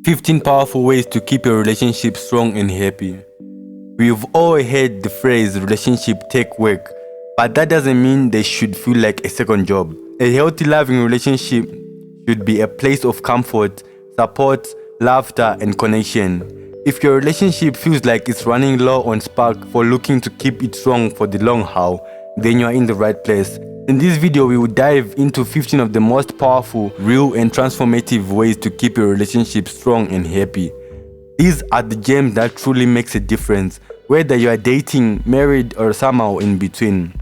15 powerful ways to keep your relationship strong and happy. We've all heard the phrase relationship take work, but that doesn't mean they should feel like a second job. A healthy, loving relationship should be a place of comfort, support, laughter, and connection. If your relationship feels like it's running low on spark for looking to keep it strong for the long haul, then you are in the right place. In this video, we will dive into 15 of the most powerful, real, and transformative ways to keep your relationship strong and happy. These are the gems that truly makes a difference, whether you are dating, married, or somehow in between.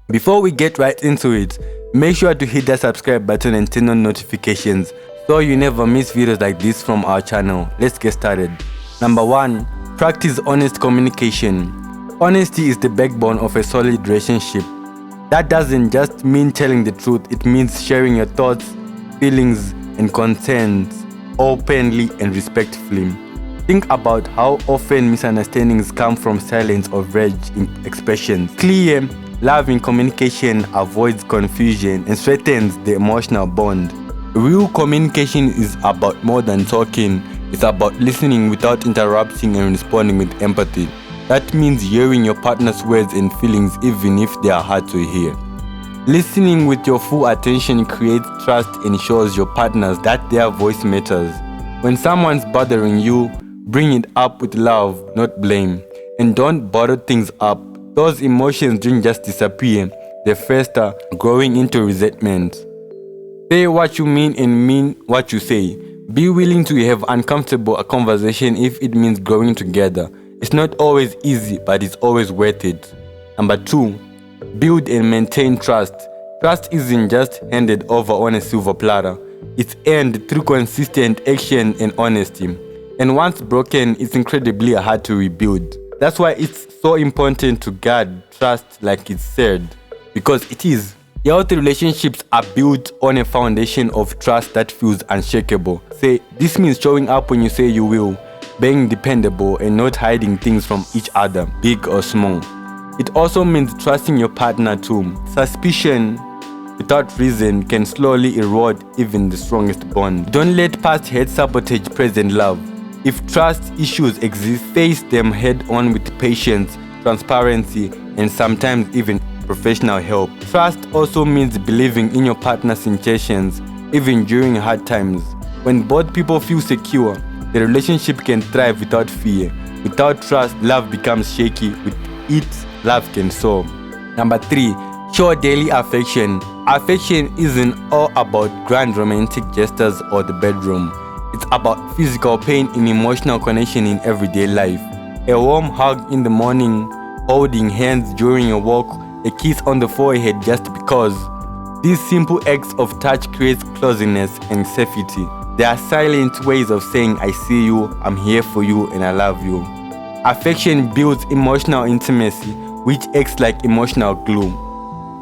Before we get right into it, make sure to hit that subscribe button and turn on notifications so you never miss videos like this from our channel. Let's get started. Number 1. Practice honest communication. Honesty is the backbone of a solid relationship. That doesn't just mean telling the truth, it means sharing your thoughts, feelings, and concerns openly and respectfully. Think about how often misunderstandings come from silence or vague expressions. Clear, loving communication avoids confusion and strengthens the emotional bond. Real communication is about more than talking. It's about listening without interrupting and responding with empathy. That means hearing your partner's words and feelings even if they are hard to hear. Listening with your full attention creates trust and shows your partners that their voice matters. When someone's bothering you, bring it up with love, not blame. And don't bottle things up. Those emotions don't just disappear, they fester, growing into resentment. Say what you mean and mean what you say. Be willing to have uncomfortable conversation if it means growing together. It's not always easy, but it's always worth it. Number 2. Build and maintain trust. Trust isn't just handed over on a silver platter. It's earned through consistent action and honesty. And once broken, it's incredibly hard to rebuild. That's why it's so important to guard trust like it's said, because it is. Healthy relationships are built on a foundation of trust that feels unshakable. This means showing up when you say you will, being dependable, and not hiding things from each other, big or small. It also means trusting your partner too. Suspicion without reason can slowly erode even the strongest bond. Don't let past hate sabotage present love. If trust issues exist, face them head on with patience, transparency, and sometimes even professional help. Trust also means believing in your partner's intentions, even during hard times. When both people feel secure, the relationship can thrive without fear. Without trust, love becomes shaky. With it, love can soar. Number 3. Show daily affection. Affection isn't all about grand romantic gestures or the bedroom. It's about physical pain and emotional connection in everyday life. A warm hug in the morning, holding hands during a walk, a kiss on the forehead just because. These simple acts of touch create closeness and safety. They are silent ways of saying I see you, I'm here for you, and I love you. Affection builds emotional intimacy, which acts like emotional glue,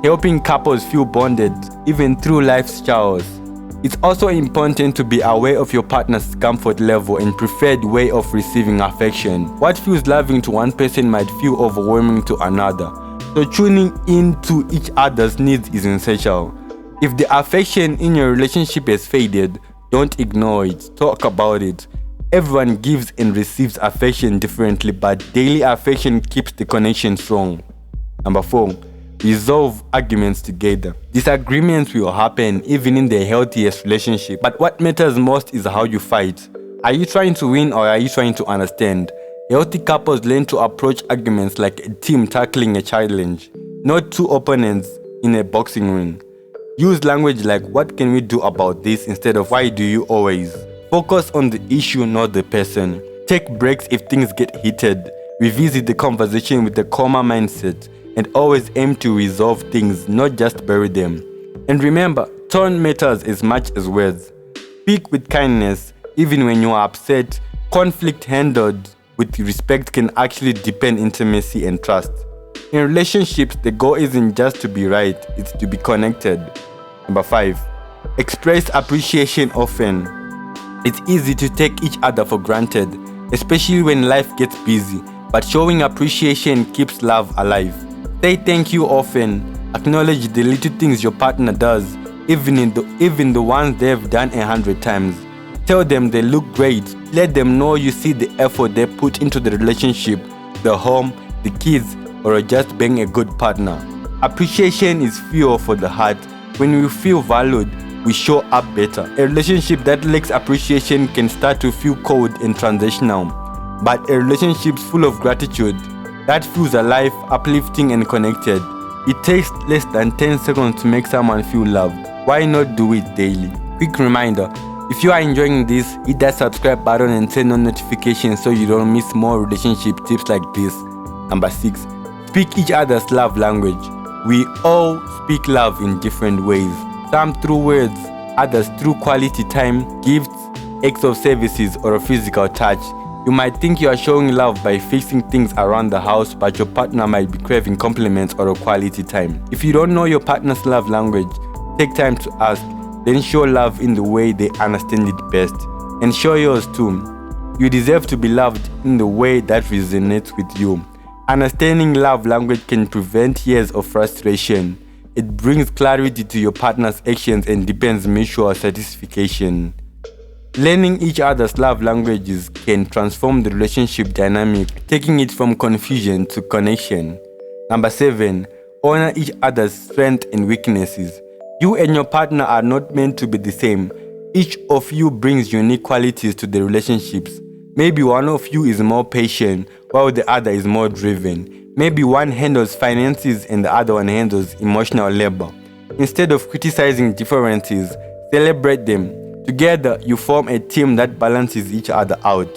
helping couples feel bonded even through life's chaos. It's also important to be aware of your partner's comfort level and preferred way of receiving affection. What feels loving to one person might feel overwhelming to another. So tuning into each other's needs is essential. If the affection in your relationship has faded, don't ignore it, talk about it. Everyone gives and receives affection differently, but daily affection keeps the connection strong. Number 4. Resolve arguments together. Disagreements will happen even in the healthiest relationship, but what matters most is how you fight. Are you trying to win or are you trying to understand? Healthy couples learn to approach arguments like a team tackling a challenge, not two opponents in a boxing ring. Use language like what can we do about this instead of why do you always. Focus on the issue, not the person. Take breaks if things get heated. Revisit the conversation with a calmer mindset and always aim to resolve things, not just bury them. And remember, tone matters as much as words. Speak with kindness even when you are upset. Conflict handled with respect can actually deepen intimacy and trust. In relationships, the goal isn't just to be right, it's to be connected. Number 5. Express appreciation often. It's easy to take each other for granted, especially when life gets busy, but showing appreciation keeps love alive. Say thank you often. Acknowledge the little things your partner does, even the ones they've done 100 times. Tell them they look great. Let them know you see the effort they put into the relationship, the home, the kids, or just being a good partner. Appreciation is fuel for the heart. When we feel valued, we show up better. A relationship that lacks appreciation can start to feel cold and transactional. But a relationship full of gratitude, that feels alive, uplifting, and connected. It takes less than 10 seconds to make someone feel loved. Why not do it daily? Quick reminder, if you are enjoying this, hit that subscribe button and turn on notifications so you don't miss more relationship tips like this. Number 6, speak each other's love language. We all speak love in different ways. Some through words, others through quality time, gifts, acts of services, or a physical touch. You might think you are showing love by fixing things around the house, but your partner might be craving compliments or a quality time. If you don't know your partner's love language, take time to ask, then show love in the way they understand it best. And show yours too. You deserve to be loved in the way that resonates with you. Understanding love language can prevent years of frustration. It brings clarity to your partner's actions and deepens mutual satisfaction. Learning each other's love languages can transform the relationship dynamic, taking it from confusion to connection. Number 7, honor each other's strengths and weaknesses. You and your partner are not meant to be the same. Each of you brings unique qualities to the relationships. Maybe one of you is more patient, while the other is more driven. Maybe one handles finances and the other one handles emotional labor. Instead of criticizing differences, celebrate them. Together, you form a team that balances each other out.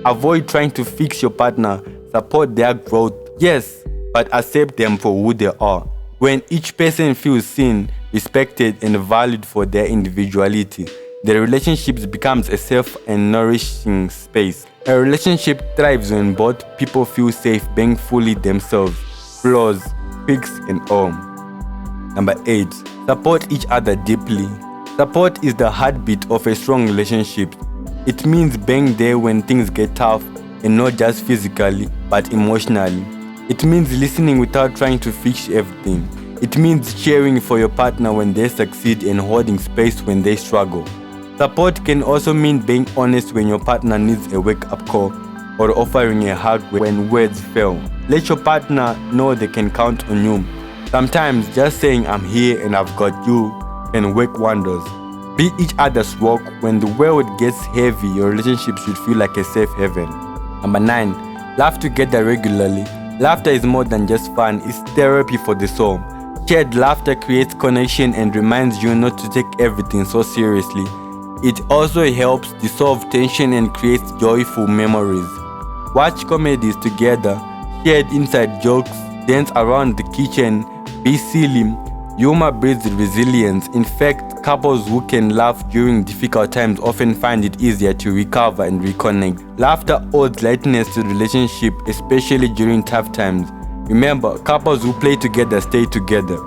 Avoid trying to fix your partner, support their growth, yes, but accept them for who they are. When each person feels seen, respected, and valued for their individuality, the relationship becomes a safe and nourishing space. A relationship thrives when both people feel safe being fully themselves, flaws, quirks, and all. Number 8, support each other deeply. Support is the heartbeat of a strong relationship. It means being there when things get tough, and not just physically, but emotionally. It means listening without trying to fix everything. It means cheering for your partner when they succeed and holding space when they struggle. Support can also mean being honest when your partner needs a wake-up call or offering a hug when words fail. Let your partner know they can count on you. Sometimes just saying "I'm here and I've got you" can work wonders. Be each other's rock. When the world gets heavy, your relationship should feel like a safe haven. Number 9, laugh together regularly. Laughter is more than just fun, it's therapy for the soul. Shared laughter creates connection and reminds you not to take everything so seriously. It also helps dissolve tension and creates joyful memories. Watch comedies together, shared inside jokes, dance around the kitchen, be silly. Humor breeds resilience. In fact, couples who can laugh during difficult times often find it easier to recover and reconnect. Laughter adds lightness to the relationship, especially during tough times. Remember, couples who play together stay together.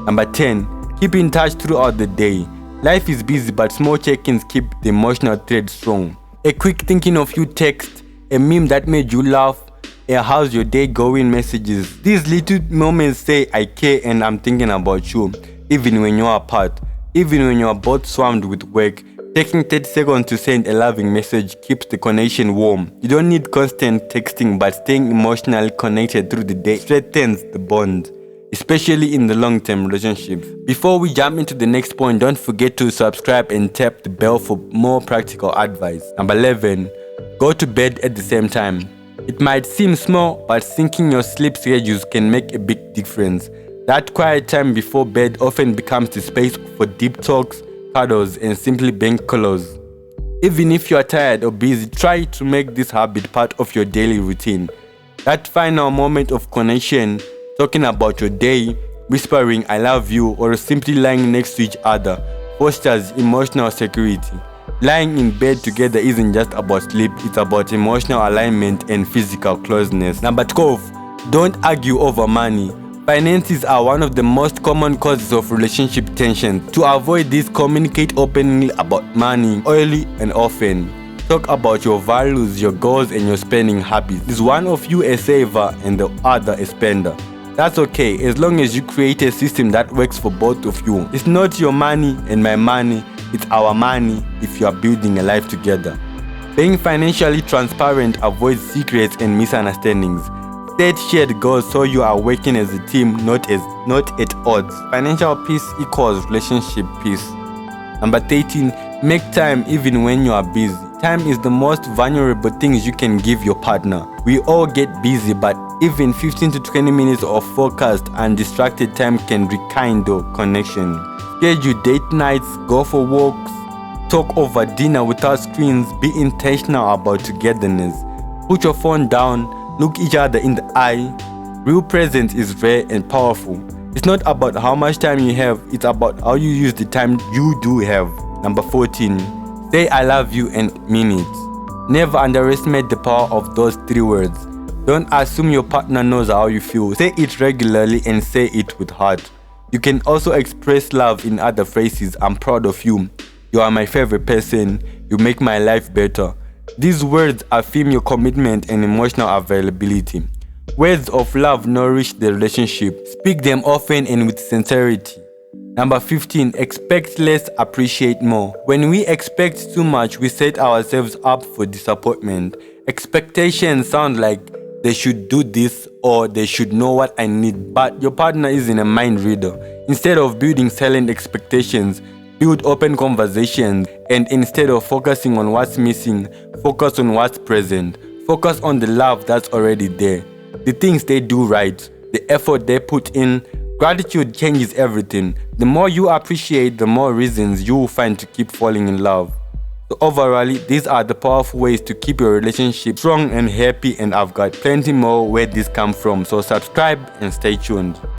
Number 10, keep in touch throughout the day. Life is busy, but small check-ins keep the emotional thread strong. A quick thinking of you text, a meme that made you laugh, a how's your day going messages. These little moments say I care and I'm thinking about you, even when you're apart, even when you're both swamped with work. Taking 30 seconds to send a loving message keeps the connection warm. You don't need constant texting, but staying emotionally connected through the day strengthens the bond, especially in the long-term relationships. Before we jump into the next point, don't forget to subscribe and tap the bell for more practical advice. Number 11, go to bed at the same time. It might seem small, but syncing your sleep schedules can make a big difference. That quiet time before bed often becomes the space for deep talks, cuddles, and simply being close. Even if you are tired or busy, try to make this habit part of your daily routine. That final moment of connection, talking about your day, whispering "I love you," or simply lying next to each other, fosters emotional security. Lying in bed together isn't just about sleep, it's about emotional alignment and physical closeness. Number 12, don't argue over money. Finances are one of the most common causes of relationship tension. To avoid this, communicate openly about money, early and often. Talk about your values, your goals, and your spending habits. Is one of you a saver and the other a spender? That's okay, as long as you create a system that works for both of you. It's not your money and my money, it's our money if you are building a life together. Being financially transparent avoids secrets and misunderstandings. Set shared goals so you are working as a team, not at odds. Financial peace equals relationship peace. Number 13, make time even when you are busy. Time is the most vulnerable thing you can give your partner. We all get busy, but even 15 to 20 minutes of focused and distracted time can rekindle connection. Schedule date nights, go for walks, talk over dinner without screens, be intentional about togetherness. Put your phone down, look each other in the eye. Real presence is rare and powerful. It's not about how much time you have, it's about how you use the time you do have. Number 14, say I love you and mean it. Never underestimate the power of those 3 words. Don't assume your partner knows how you feel. Say it regularly and say it with heart. You can also express love in other phrases. I'm proud of you. You are my favorite person. You make my life better. These words affirm your commitment and emotional availability. Words of love nourish the relationship. Speak them often and with sincerity. Number 15, expect less, appreciate more. When we expect too much, we set ourselves up for disappointment. Expectations sound like they should do this or they should know what I need, but your partner isn't a mind reader. Instead of building silent expectations, build open conversations, and instead of focusing on what's missing, focus on what's present. Focus on the love that's already there, the things they do right, the effort they put in. Gratitude changes everything. The more you appreciate, the more reasons you will find to keep falling in love. So overall, these are the powerful ways to keep your relationship strong and happy, and I've got plenty more where this comes from. So subscribe and stay tuned.